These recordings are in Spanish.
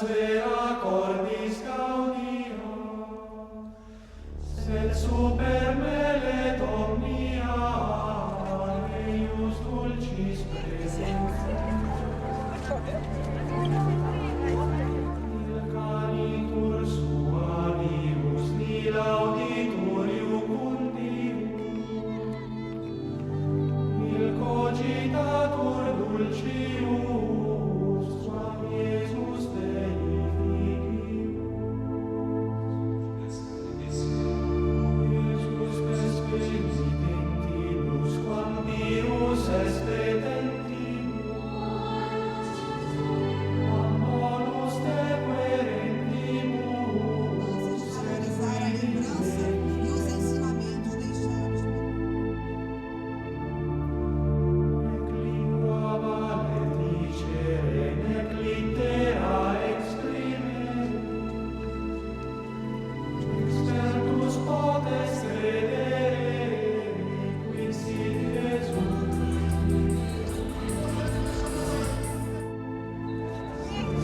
vera cordis gaudio, sed super me omnia, eius dulcis presentia. Il canitur suavius, nil auditur iucundius, il cogitatur dulcius, quam Iesus Dei Filius. Iesus despeditentibus, quam Deus est petentibus, quam bonus te querentibus, et finis E os ensinamentos deixados. nec lingua valet dicere, nec littera exprimere, expertus potes credere, quid sit Iesus.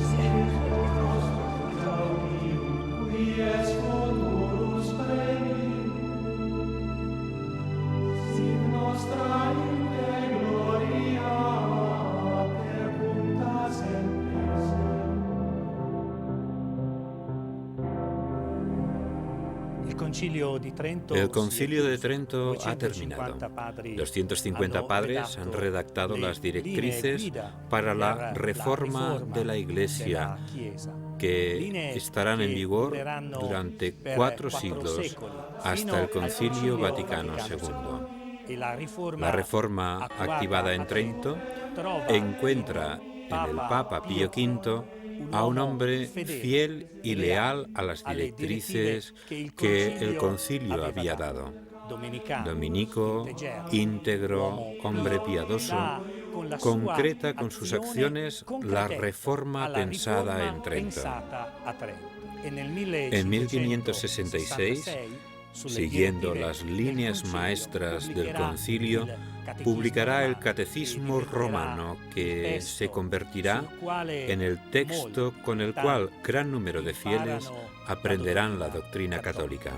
Sit nostrum gaudium, qui es futurus premium, sit nostra inte gloria, percunta semper seum. El Concilio de Trento ha terminado. Los 150 padres han redactado las directrices para la reforma de la Iglesia, que estarán en vigor durante 4 siglos, hasta el Concilio Vaticano II. La reforma activada en Trento encuentra en el Papa Pío V a un hombre fiel y leal a las directrices que el concilio había dado. Dominico, íntegro, hombre piadoso, concreta con sus acciones la reforma pensada en Trento. En 1566, siguiendo las líneas maestras del concilio, publicará el Catecismo Romano, que se convertirá en el texto con el cual gran número de fieles aprenderán la doctrina católica.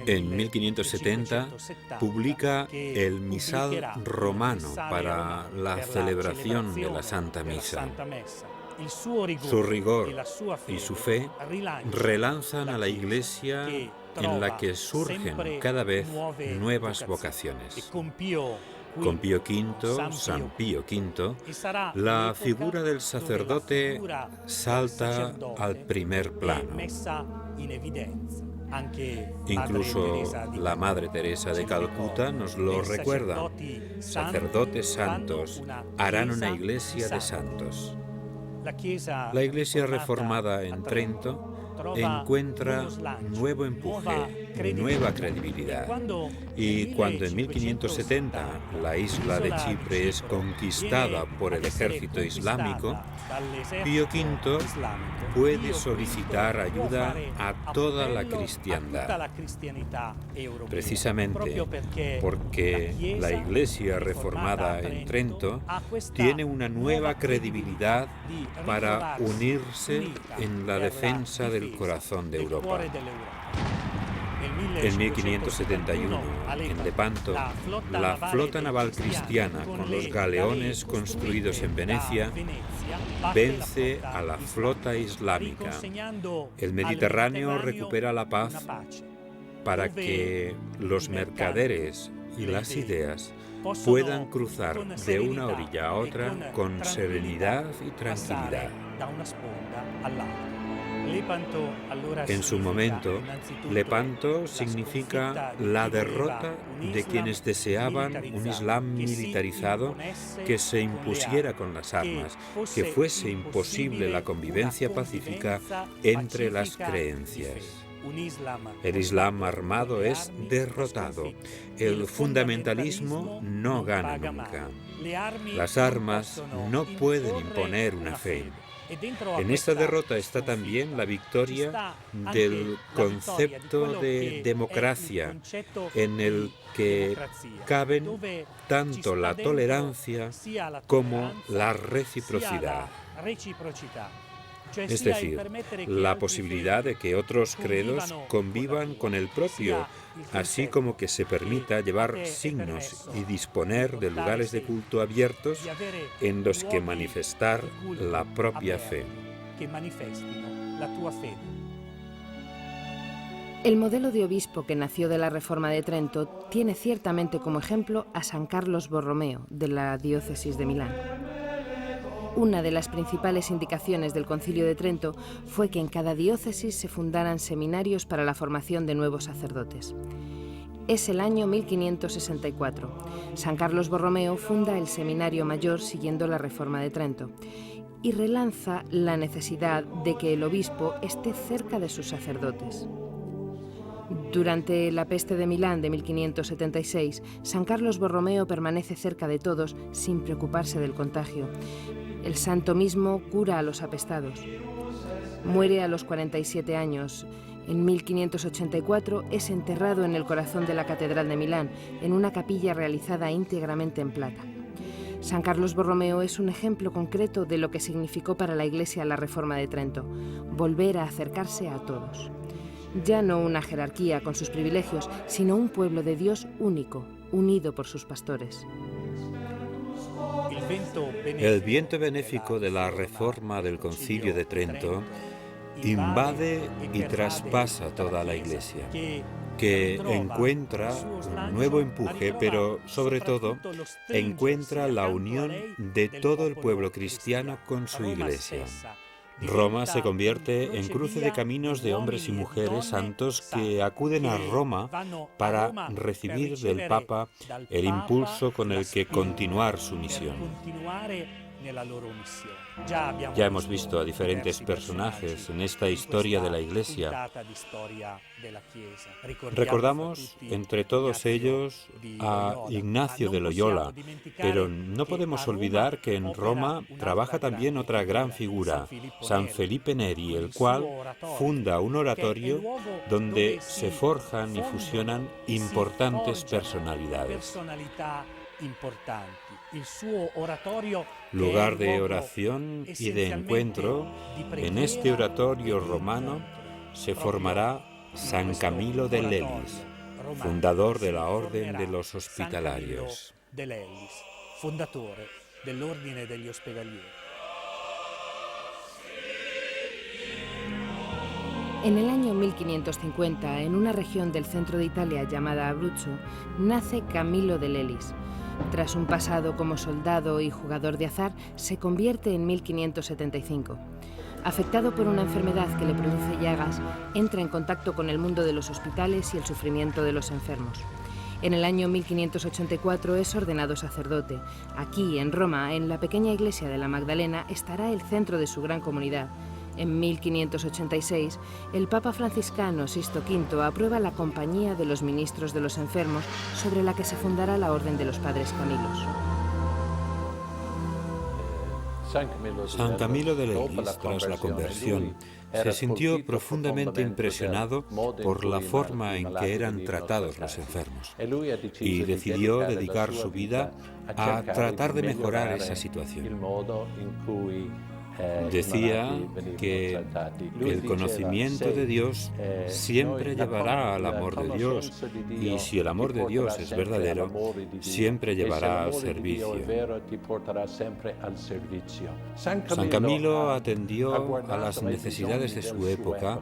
En 1570 publica el Misal Romano para la celebración de la Santa Misa. Su rigor y su fe relanzan a la Iglesia, en la que surgen cada vez nuevas vocaciones. Con Pío V, San Pío V, la figura del sacerdote salta al primer plano. Incluso la Madre Teresa de Calcuta nos lo recuerda. Sacerdotes santos harán una iglesia de santos. La Iglesia reformada en Trento encuentra nuevo empuje, nueva credibilidad. Y cuando en 1570 la isla de Chipre es conquistada por el ejército islámico, Pío V puede solicitar ayuda a toda la cristiandad. Precisamente porque la Iglesia reformada en Trento tiene una nueva credibilidad para unirse en la defensa del corazón de Europa. En 1571, en Lepanto, la flota naval cristiana, con los galeones construidos en Venecia, vence a la flota islámica. El Mediterráneo recupera la paz para que los mercaderes y las ideas puedan cruzar de una orilla a otra con serenidad y tranquilidad. En su momento, Lepanto significa la derrota de quienes deseaban un Islam militarizado que se impusiera con las armas, que fuese imposible la convivencia pacífica entre las creencias. El Islam armado es derrotado. El fundamentalismo no gana nunca. Las armas no pueden imponer una fe. En esta derrota está también la victoria del concepto de democracia, en el que caben tanto la tolerancia como la reciprocidad. es decir, la posibilidad de que otros credos convivan con el propio, así como que se permita llevar signos y disponer de lugares de culto abiertos en los que manifestar la propia fe. El modelo de obispo que nació de la Reforma de Trento tiene ciertamente como ejemplo a San Carlos Borromeo, de la diócesis de Milán. Una de las principales indicaciones del Concilio de Trento fue que en cada diócesis se fundaran seminarios para la formación de nuevos sacerdotes. Es el año 1564. San Carlos Borromeo funda el Seminario Mayor siguiendo la Reforma de Trento y relanza la necesidad de que el obispo esté cerca de sus sacerdotes. Durante la peste de Milán de 1576, San Carlos Borromeo permanece cerca de todos sin preocuparse del contagio. El santo mismo cura a los apestados. Muere a los 47 años. En 1584 es enterrado en el corazón de la Catedral de Milán, en una capilla realizada íntegramente en plata. San Carlos Borromeo es un ejemplo concreto de lo que significó para la Iglesia la Reforma de Trento, volver a acercarse a todos. Ya no una jerarquía con sus privilegios, sino un pueblo de Dios único, unido por sus pastores. El viento benéfico de la reforma del Concilio de Trento invade y traspasa toda la Iglesia, que encuentra un nuevo empuje, pero sobre todo encuentra la unión de todo el pueblo cristiano con su Iglesia. Roma se convierte en cruce de caminos de hombres y mujeres santos que acuden a Roma para recibir del Papa el impulso con el que continuar su misión. Ya hemos visto a diferentes personajes en esta historia de la Iglesia. Recordamos entre todos ellos a Ignacio de Loyola, pero no podemos olvidar que en Roma trabaja también otra gran figura, San Felipe Neri, el cual funda un oratorio donde se forjan y fusionan importantes personalidades. Lugar de oración y de encuentro, en este oratorio romano se formará San Camilo de Lelis, fundador de la Orden de los Hospitalarios. En el año 1550, en una región del centro de Italia llamada Abruzzo, nace Camilo de Lelis. Tras un pasado como soldado y jugador de azar, se convierte en 1575. Afectado por una enfermedad que le produce llagas, entra en contacto con el mundo de los hospitales y el sufrimiento de los enfermos. En el año 1584 es ordenado sacerdote. Aquí, en Roma, en la pequeña iglesia de la Magdalena, estará el centro de su gran comunidad. En 1586, el Papa franciscano Sisto V aprueba la Compañía de los Ministros de los Enfermos, sobre la que se fundará la Orden de los Padres Camilos. San Camilo de Lelis, tras la conversión, se sintió profundamente impresionado por la forma en que eran tratados los enfermos y decidió dedicar su vida a tratar de mejorar esa situación. Decía que el conocimiento de Dios siempre llevará al amor de Dios, y si el amor de Dios es verdadero, siempre llevará al servicio. San Camilo atendió a las necesidades de su época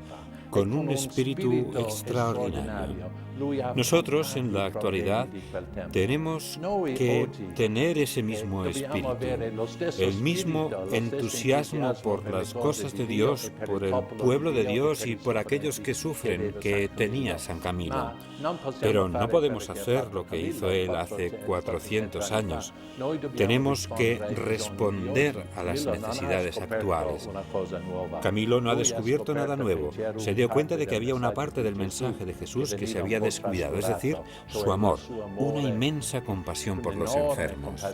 con un espíritu extraordinario. Nosotros, en la actualidad, tenemos que tener ese mismo espíritu, el mismo entusiasmo por las cosas de Dios, por el pueblo de Dios y por aquellos que sufren que tenía San Camilo. Pero no podemos hacer lo que hizo él hace 400 años. Tenemos que responder a las necesidades actuales. Camilo no ha descubierto nada nuevo. Se dio cuenta de que había una parte del mensaje de Jesús que se había descuidado, es decir, su amor, una inmensa compasión por los enfermos.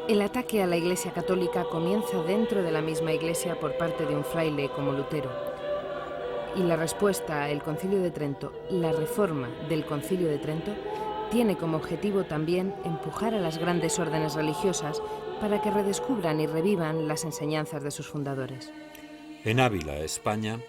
El ataque a la Iglesia Católica comienza dentro de la misma Iglesia por parte de un fraile como Lutero. Y la respuesta, el Concilio de Trento, la reforma del Concilio de Trento, tiene como objetivo también empujar a las grandes órdenes religiosas para que redescubran y revivan las enseñanzas de sus fundadores. En Ávila, España,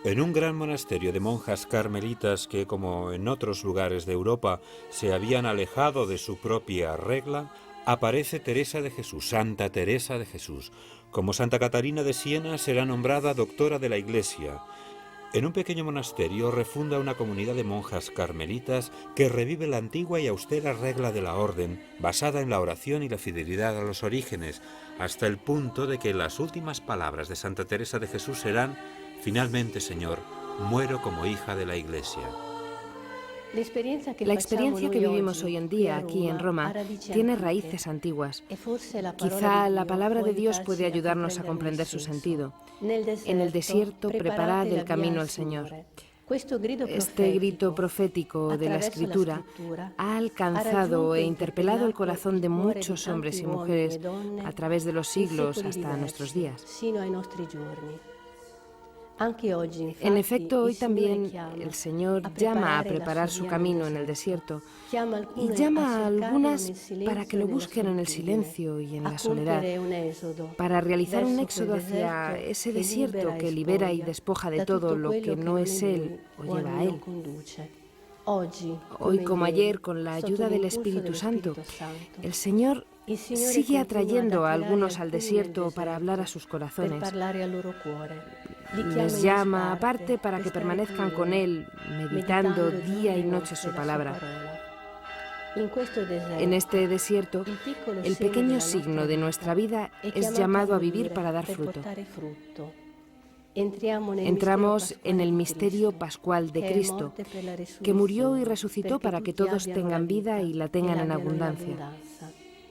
en un gran monasterio de monjas carmelitas que, como en otros lugares de Europa, se habían alejado de su propia regla, aparece Teresa de Jesús, Santa Teresa de Jesús. Como Santa Catarina de Siena será nombrada doctora de la Iglesia. En un pequeño monasterio refunda una comunidad de monjas carmelitas que revive la antigua y austera regla de la orden, basada en la oración y la fidelidad a los orígenes, hasta el punto de que las últimas palabras de Santa Teresa de Jesús serán: finalmente, Señor, muero como hija de la Iglesia. La experiencia que vivimos hoy en día aquí en Roma tiene raíces antiguas. Quizá la palabra de Dios puede ayudarnos a comprender su sentido. En el desierto, preparad el camino al Señor. Este grito profético de la Escritura ha alcanzado e interpelado el corazón de muchos hombres y mujeres a través de los siglos hasta nuestros días. En efecto, hoy también el Señor llama a preparar su camino en el desierto y llama a algunas para que lo busquen en el silencio y en la soledad, para realizar un éxodo hacia ese desierto que libera y despoja de todo lo que no es Él o lleva a Él. Hoy como ayer, con la ayuda del Espíritu Santo, el Señor sigue atrayendo a algunos al desierto para hablar a sus corazones. Les llama aparte para que permanezcan con Él, meditando día y noche su palabra. En este desierto, el pequeño signo de nuestra vida es llamado a vivir para dar fruto. Entramos en el misterio pascual de Cristo, que murió y resucitó para que todos tengan vida y la tengan en abundancia.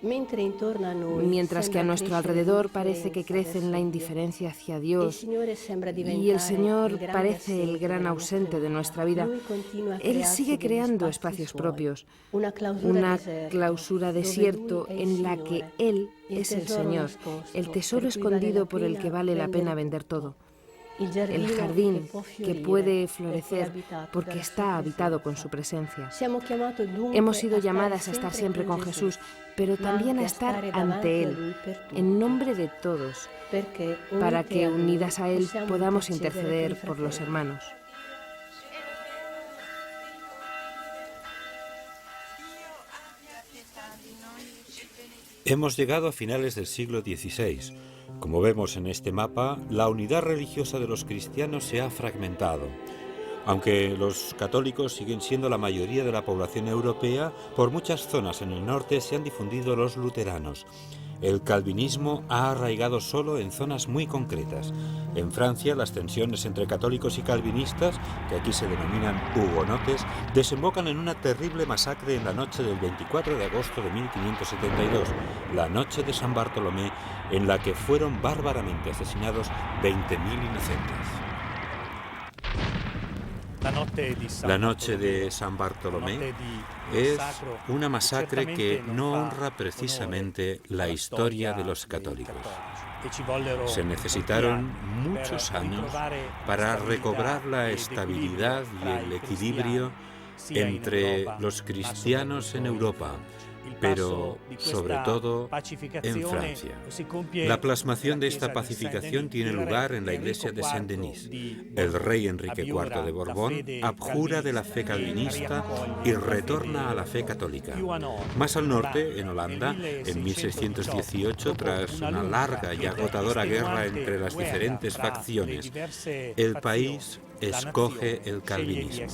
Mientras que a nuestro alrededor parece que crece en la indiferencia hacia Dios y el Señor parece el gran ausente de nuestra vida, Él sigue creando espacios propios, una clausura desierto en la que Él es el Señor, el tesoro escondido por el que vale la pena vender todo. El jardín que puede florecer porque está habitado con su presencia. Hemos sido llamadas a estar siempre con Jesús, pero también a estar ante Él, en nombre de todos, para que unidas a Él podamos interceder por los hermanos. Hemos llegado a finales del siglo XVI. Como vemos en este mapa, la unidad religiosa de los cristianos se ha fragmentado. Aunque los católicos siguen siendo la mayoría de la población europea, por muchas zonas en el norte se han difundido los luteranos. El calvinismo ha arraigado solo en zonas muy concretas. En Francia, las tensiones entre católicos y calvinistas, que aquí se denominan hugonotes, desembocan en una terrible masacre en la noche del 24 de agosto de 1572, la noche de San Bartolomé, en la que fueron bárbaramente asesinados 20.000 inocentes. La noche de San Bartolomé es una masacre que no honra precisamente la historia de los católicos. Se necesitaron muchos años para recobrar la estabilidad y el equilibrio entre los cristianos en Europa, pero sobre todo en Francia. La plasmación de esta pacificación tiene lugar en la iglesia de Saint-Denis. El rey Enrique IV de Borbón abjura de la fe calvinista y retorna a la fe católica. Más al norte, en Holanda, en 1618, tras una larga y agotadora guerra entre las diferentes facciones, el país escoge el calvinismo.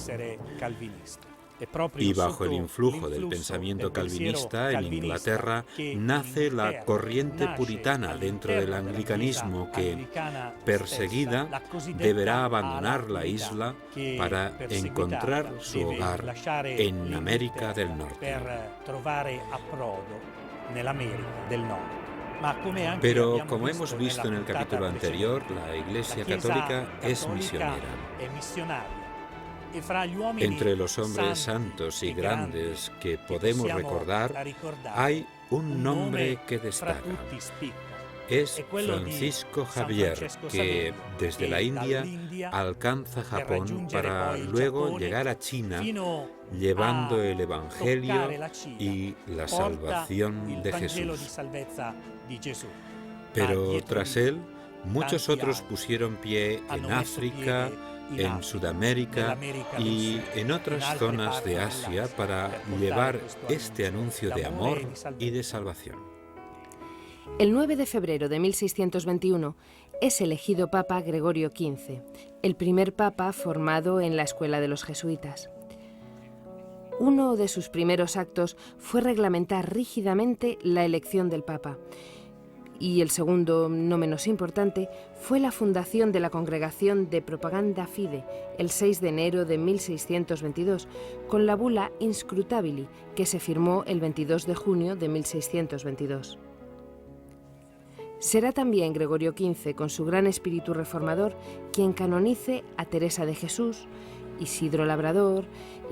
Y bajo el influjo del pensamiento calvinista en Inglaterra nace la corriente puritana dentro del anglicanismo que, perseguida, deberá abandonar la isla para encontrar su hogar en América del Norte. Pero, como hemos visto en el capítulo anterior, la Iglesia Católica es misionera. Entre los hombres santos y grandes que podemos recordar, hay un nombre que destaca: es Francisco Javier, que desde la India alcanza Japón para luego llegar a China llevando el Evangelio y la salvación de Jesús. Pero tras él, muchos otros pusieron pie en África, en Sudamérica y en otras zonas de Asia para llevar este anuncio de amor y de salvación. El 9 de febrero de 1621 es elegido Papa Gregorio XV, el primer papa formado en la escuela de los jesuitas. Uno de sus primeros actos fue reglamentar rígidamente la elección del papa. Y el segundo, no menos importante, fue la fundación de la Congregación de Propaganda Fide el 6 de enero de 1622, con la bula Inscrutabili, que se firmó el 22 de junio de 1622. Será también Gregorio XV, con su gran espíritu reformador, quien canonice a Teresa de Jesús, Isidro Labrador,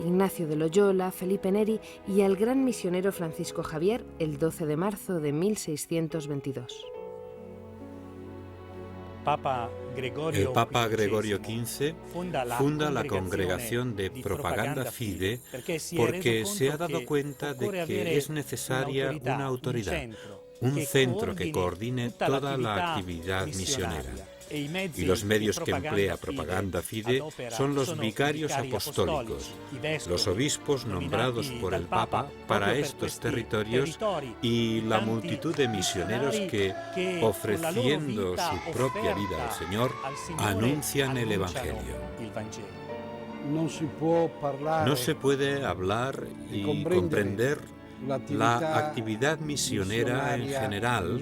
Ignacio de Loyola, Felipe Neri y al gran misionero Francisco Javier el 12 de marzo de 1622. El Papa Gregorio XV funda la Congregación de Propaganda Fide porque se ha dado cuenta de que es necesaria una autoridad, un centro que coordine toda la actividad misionera. Y los medios que emplea Propaganda Fide son los vicarios apostólicos, los obispos nombrados por el Papa para estos territorios y la multitud de misioneros que, ofreciendo su propia vida al Señor, anuncian el Evangelio. No se puede hablar y comprender la actividad misionera en general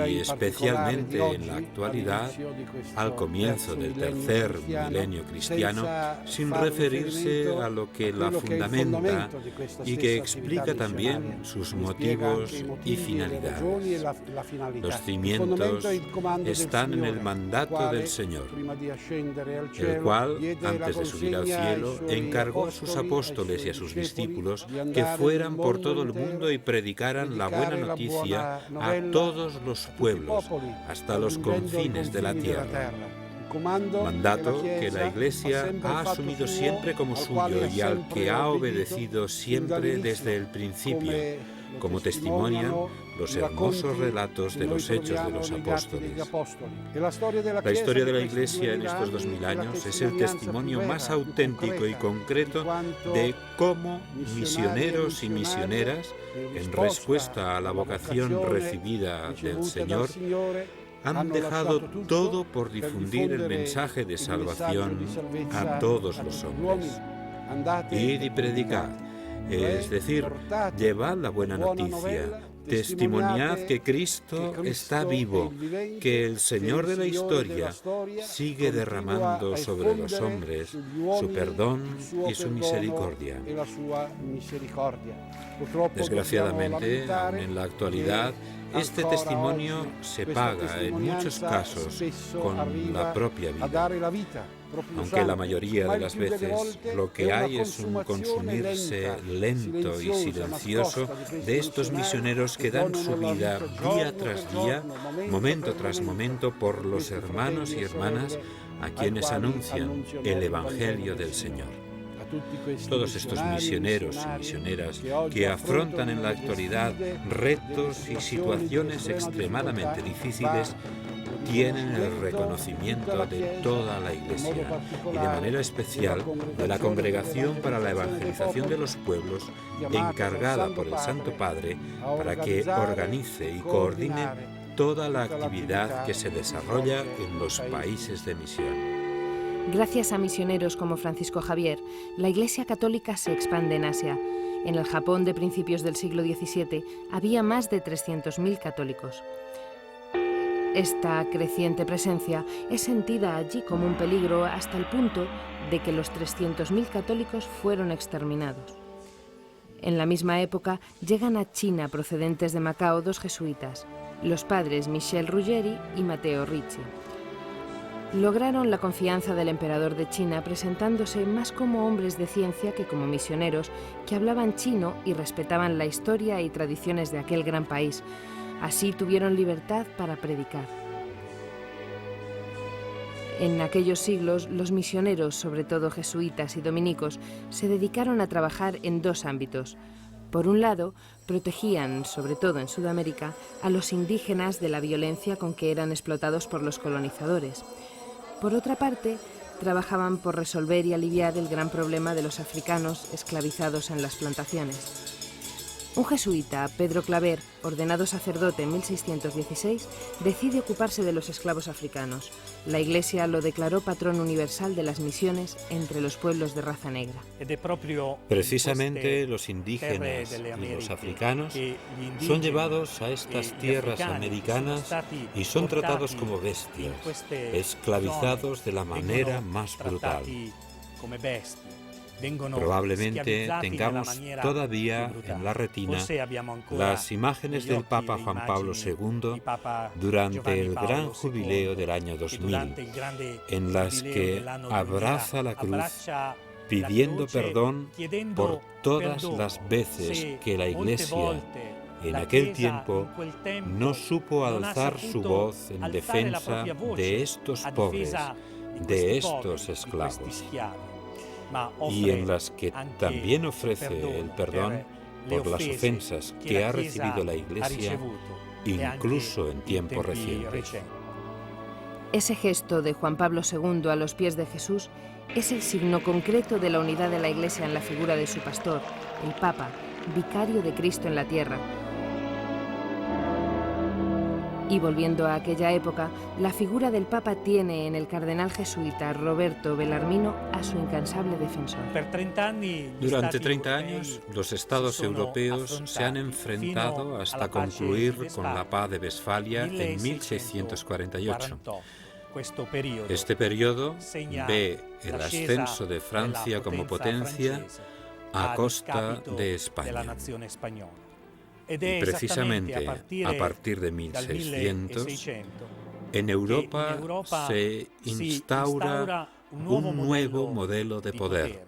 y especialmente en la actualidad, al comienzo del tercer milenio cristiano, sin referirse a lo que la fundamenta y que explica también sus motivos y finalidades. Los cimientos están en el mandato del Señor, el cual, antes de subir al cielo, encargó a sus apóstoles y a sus discípulos que fueran por todo el mundo y predicaran la buena noticia a todos los pueblos, hasta los confines de la tierra. Mandato que la Iglesia ha asumido siempre como suyo y al que ha obedecido siempre desde el principio, como testimonian los hermosos relatos de los hechos de los apóstoles. La historia de la Iglesia en estos 2000 años es el testimonio más auténtico y concreto de cómo misioneros y misioneras, en respuesta a la vocación recibida del Señor, han dejado todo por difundir el mensaje de salvación a todos los hombres. Id y predicad, es decir, llevad la buena noticia, testimoniad que Cristo está vivo, que el Señor de la historia sigue derramando sobre los hombres su perdón y su misericordia. Desgraciadamente, aún en la actualidad, este testimonio se paga en muchos casos con la propia vida, aunque la mayoría de las veces lo que hay es un consumirse lento y silencioso de estos misioneros que dan su vida día tras día, momento tras momento, por los hermanos y hermanas a quienes anuncian el Evangelio del Señor. Todos estos misioneros y misioneras que afrontan en la actualidad retos y situaciones extremadamente difíciles tienen el reconocimiento de toda la Iglesia y de manera especial de la Congregación para la Evangelización de los Pueblos, encargada por el Santo Padre para que organice y coordine toda la actividad que se desarrolla en los países de misión. Gracias a misioneros como Francisco Javier, la Iglesia Católica se expande en Asia. En el Japón de principios del siglo XVII había más de 300.000 católicos. Esta creciente presencia es sentida allí como un peligro hasta el punto de que los 300.000 católicos fueron exterminados. En la misma época llegan a China procedentes de Macao dos jesuitas, los padres Michel Ruggeri y Matteo Ricci. Lograron la confianza del emperador de China presentándose más como hombres de ciencia que como misioneros que hablaban chino y respetaban la historia y tradiciones de aquel gran país, Así tuvieron libertad para predicar. En aquellos siglos, los misioneros, sobre todo jesuitas y dominicos, se dedicaron a trabajar en dos ámbitos. Por un lado, protegían, sobre todo en Sudamérica, a los indígenas de la violencia con que eran explotados por los colonizadores. Por otra parte, trabajaban por resolver y aliviar el gran problema de los africanos esclavizados en las plantaciones. Un jesuita, Pedro Claver, ordenado sacerdote en 1616, decide ocuparse de los esclavos africanos. La Iglesia lo declaró patrón universal de las misiones entre los pueblos de raza negra. Precisamente los indígenas y los africanos son llevados a estas tierras americanas y son tratados como bestias, esclavizados de la manera más brutal. Probablemente tengamos todavía en la retina las imágenes del Papa Juan Pablo II durante el gran jubileo del año 2000, en las que abraza la cruz pidiendo perdón por todas las veces que la Iglesia en aquel tiempo no supo alzar su voz en defensa de estos pobres, de estos esclavos, y en las que también ofrece el perdón por las ofensas que ha recibido la Iglesia, incluso en tiempos recientes. Ese gesto de Juan Pablo II a los pies de Jesús es el signo concreto de la unidad de la Iglesia en la figura de su pastor, el Papa, vicario de Cristo en la tierra. Y volviendo a aquella época, la figura del Papa tiene en el cardenal jesuita Roberto Bellarmino a su incansable defensor. Durante 30 años, los estados europeos se han enfrentado hasta concluir con la paz de Westfalia en 1648. Este periodo ve el ascenso de Francia como potencia a costa de España. Y precisamente a partir de 1600, en Europa se instaura un nuevo modelo de poder.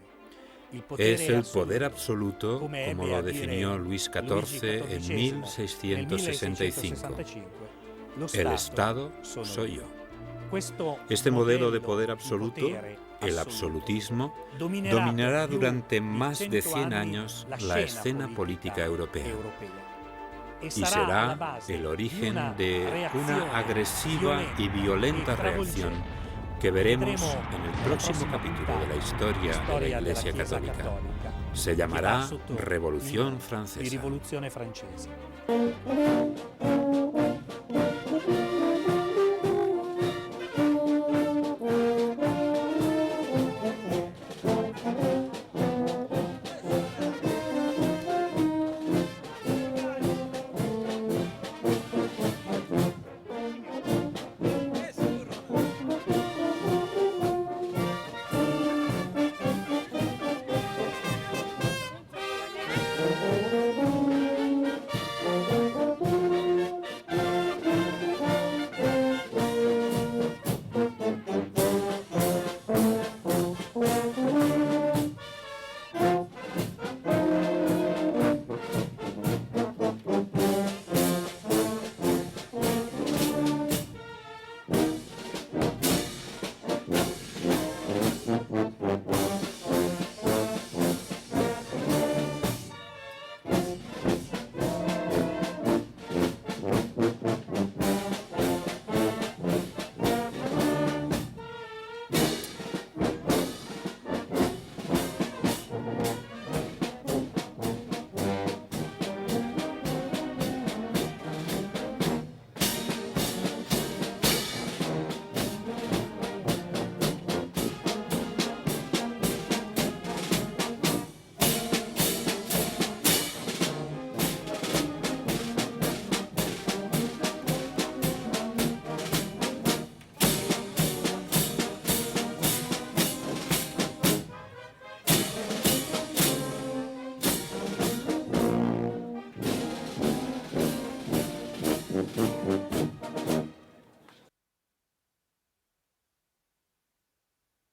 Es el poder absoluto, como lo definió Luis XIV en 1665. El Estado soy yo. Este modelo de poder absoluto, el absolutismo, dominará durante más de 100 años la escena política europea. Y será el origen de una agresiva y violenta reacción que veremos en el próximo capítulo de la historia de la Iglesia Católica. Se llamará Revolución Francesa.